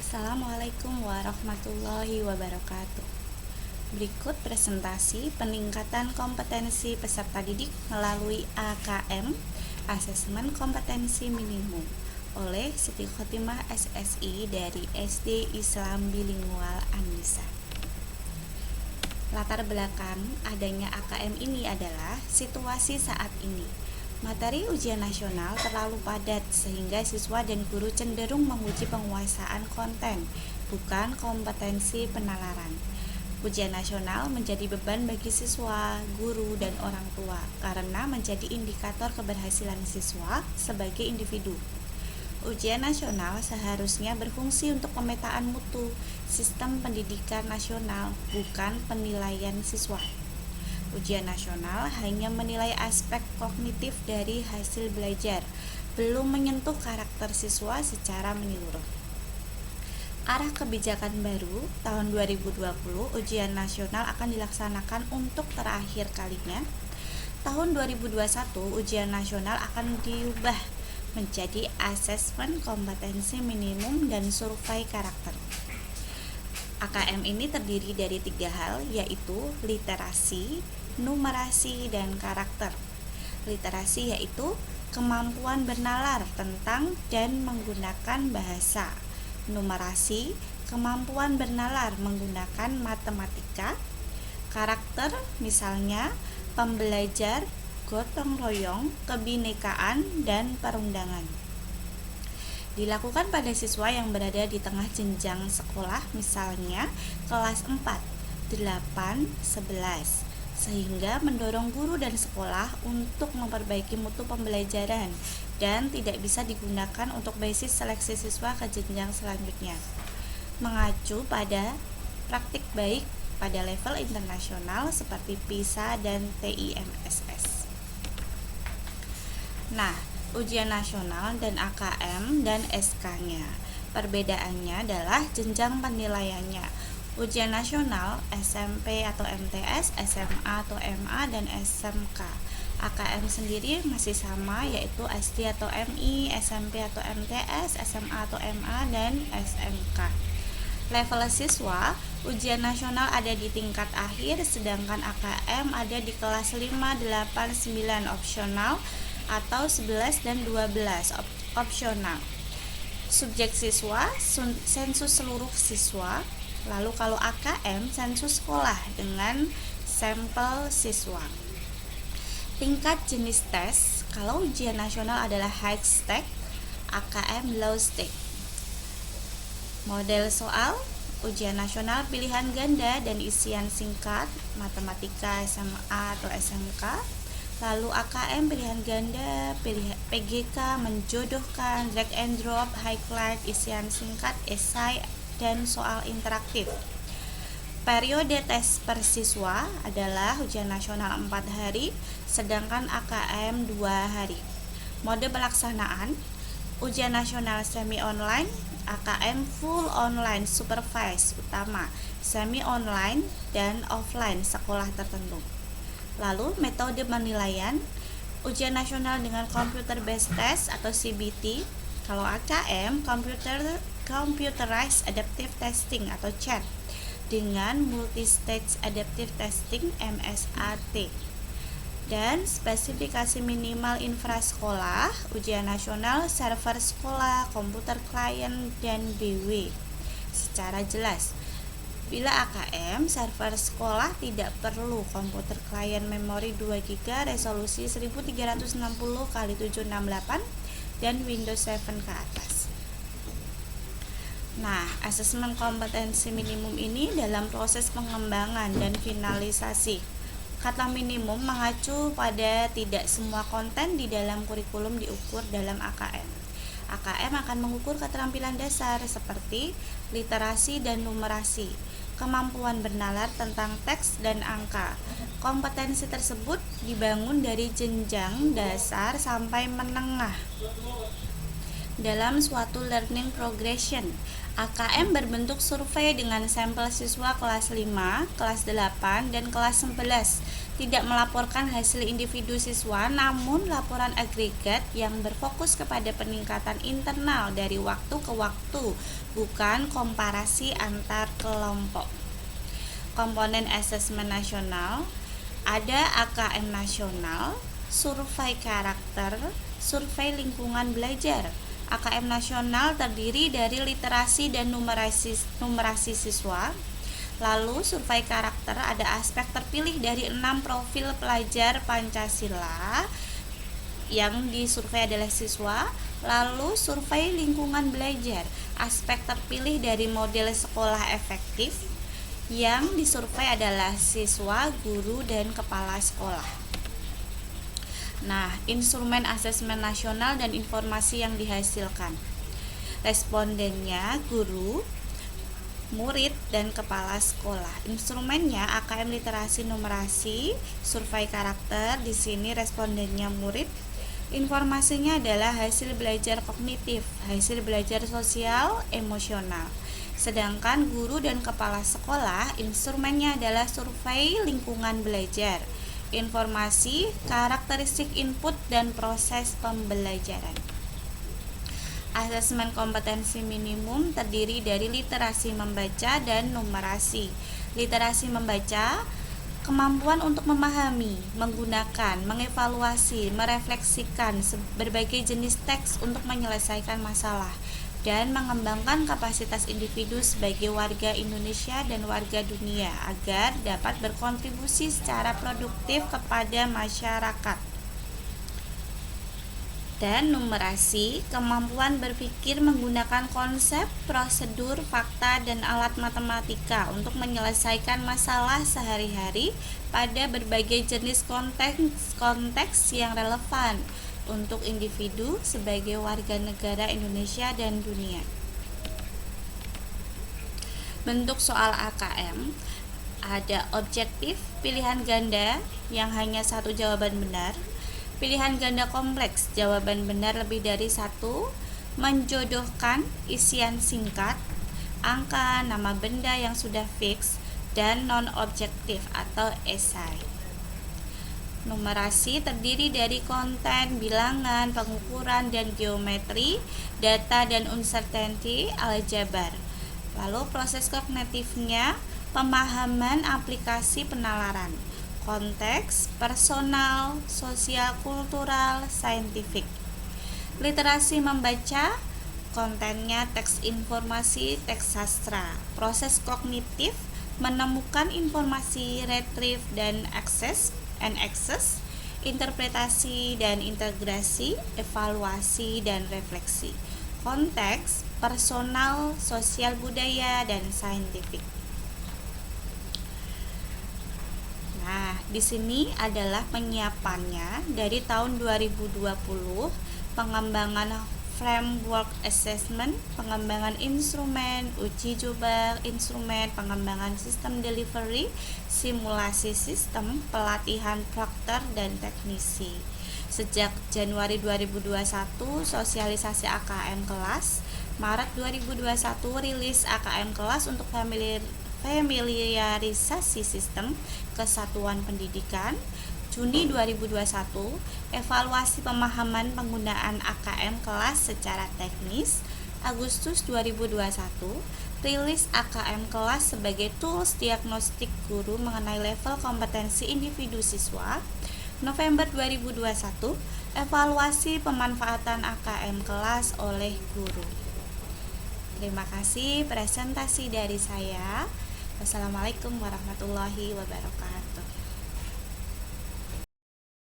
Assalamualaikum warahmatullahi wabarakatuh. Berikut presentasi peningkatan kompetensi peserta didik melalui AKM, Asesmen Kompetensi Minimum, oleh Siti Khotimah SSI dari SD Islam Bilingual An-Nisa. Latar belakang adanya AKM ini adalah situasi saat ini. Materi ujian nasional terlalu padat sehingga siswa dan guru cenderung menguji penguasaan konten, bukan kompetensi penalaran. Ujian nasional menjadi beban bagi siswa, guru, dan orang tua karena menjadi indikator keberhasilan siswa sebagai individu. Ujian nasional seharusnya berfungsi untuk pemetaan mutu sistem pendidikan nasional, bukan penilaian siswa. Ujian nasional hanya menilai aspek kognitif dari hasil belajar, belum menyentuh karakter siswa secara menyeluruh. Arah kebijakan baru tahun 2020, ujian nasional akan dilaksanakan untuk terakhir kalinya. Tahun 2021, ujian nasional akan diubah menjadi asesmen kompetensi minimum dan survei karakter. AKM ini terdiri dari 3 hal, yaitu literasi, numerasi, dan karakter. Literasi yaitu kemampuan bernalar tentang dan menggunakan bahasa. Numerasi, kemampuan bernalar menggunakan matematika. Karakter misalnya pembelajar, gotong royong, kebinekaan, dan perundangan. Dilakukan pada siswa yang berada di tengah jenjang sekolah, misalnya kelas 4, 8, 11, sehingga mendorong guru dan sekolah untuk memperbaiki mutu pembelajaran dan tidak bisa digunakan untuk basis seleksi siswa ke jenjang selanjutnya. Mengacu pada praktik baik pada level internasional seperti PISA dan TIMSS. Nah, ujian nasional dan AKM dan SK-nya. Perbedaannya adalah jenjang penilaiannya. Ujian nasional SMP atau MTS, SMA atau MA, dan SMK. AKM sendiri masih sama, yaitu SD atau MI, SMP atau MTS, SMA atau MA, dan SMK. Level siswa, ujian nasional ada di tingkat akhir, sedangkan AKM ada di kelas 5, 8, 9 opsional, atau 11 dan 12 opsional. Subjek siswa, sensus seluruh siswa. Lalu kalau AKM, sensus sekolah dengan sampel siswa. Tingkat jenis tes, kalau ujian nasional adalah high stake, AKM low stake. Model soal, ujian nasional pilihan ganda dan isian singkat, matematika SMA atau SMK. Lalu AKM pilihan ganda, PGK menjodohkan, drag and drop, highlight, isian singkat, esai, dan soal interaktif. Periode tes per siswa adalah ujian nasional 4 hari, sedangkan AKM 2 hari. Mode pelaksanaan, ujian nasional semi online, AKM full online supervise utama, semi online dan offline sekolah tertentu. Lalu metode penilaian, ujian nasional dengan computer based test atau CBT. Kalau AKM, computerized adaptive testing atau CAT dengan multi-stage adaptive testing MSAT. Dan spesifikasi minimal infrasekolah, ujian nasional server sekolah, komputer klien, dan BW. Secara jelas, bila AKM, server sekolah tidak perlu komputer klien memori 2 GB, resolusi 1360 x 768 dan Windows 7 ke atas. Nah, asesmen kompetensi minimum ini dalam proses pengembangan dan finalisasi. Kata minimum mengacu pada tidak semua konten di dalam kurikulum diukur dalam AKM. AKM akan mengukur keterampilan dasar seperti literasi dan numerasi, kemampuan bernalar tentang teks dan angka. Kompetensi tersebut dibangun dari jenjang dasar sampai menengah. dalam suatu learning progression. AKM berbentuk survei dengan sampel siswa kelas 5, kelas 8, dan kelas 11. Tidak melaporkan hasil individu siswa, namun laporan agregat yang berfokus kepada peningkatan internal dari waktu ke waktu, bukan komparasi antar kelompok. Komponen asesmen nasional, ada AKM nasional, survei karakter, survei lingkungan belajar. AKM nasional terdiri dari literasi dan numerasi siswa. Lalu survei karakter ada aspek terpilih dari 6 profil pelajar Pancasila yang disurvei adalah siswa. Lalu survei lingkungan belajar, aspek terpilih dari model sekolah efektif yang disurvei adalah siswa, guru, dan kepala sekolah. Nah, instrumen asesmen nasional dan informasi yang dihasilkan. Respondennya guru, murid, dan kepala sekolah. Instrumennya AKM literasi numerasi, survei karakter, di sini respondennya murid. Informasinya adalah hasil belajar kognitif, hasil belajar sosial, emosional. Sedangkan guru dan kepala sekolah, instrumennya adalah survei lingkungan belajar, informasi, karakteristik input, dan proses pembelajaran. Asesmen kompetensi minimum terdiri dari literasi membaca dan numerasi. Literasi membaca, kemampuan untuk memahami, menggunakan, mengevaluasi, merefleksikan berbagai jenis teks untuk menyelesaikan masalah, dan mengembangkan kapasitas individu sebagai warga Indonesia dan warga dunia agar dapat berkontribusi secara produktif kepada masyarakat. Dan numerasi, kemampuan berpikir menggunakan konsep, prosedur, fakta, dan alat matematika untuk menyelesaikan masalah sehari-hari pada berbagai jenis konteks yang relevan untuk individu sebagai warga negara Indonesia dan dunia. Bentuk soal AKM ada objektif, pilihan ganda yang hanya satu jawaban benar, pilihan ganda kompleks, jawaban benar lebih dari satu, menjodohkan, isian singkat, angka, nama benda yang sudah fix, dan non-objektif atau esai. Numerasi terdiri dari konten, bilangan, pengukuran, dan geometri, data dan uncertainty, aljabar. Lalu proses kognitifnya, pemahaman aplikasi penalaran, konteks, personal, sosial, kultural, saintifik. Literasi membaca, kontennya teks informasi, teks sastra. Proses kognitif, menemukan informasi, retrieve dan access, interpretasi dan integrasi, evaluasi dan refleksi. Konteks, personal, sosial budaya, dan saintifik. Nah, di sini adalah penyiapannya dari tahun 2020, pengembangan framework assessment, pengembangan instrumen, uji coba instrumen, pengembangan sistem delivery, simulasi sistem, pelatihan prokter dan teknisi. Sejak Januari 2021 sosialisasi AKM kelas, Maret 2021 rilis AKM kelas untuk familiarisasi sistem kesatuan pendidikan. Juni 2021, evaluasi pemahaman penggunaan AKM kelas secara teknis. Agustus 2021, rilis AKM kelas sebagai tools diagnostik guru mengenai level kompetensi individu siswa. November 2021, evaluasi pemanfaatan AKM kelas oleh guru. Terima kasih presentasi dari saya. Wassalamualaikum warahmatullahi wabarakatuh.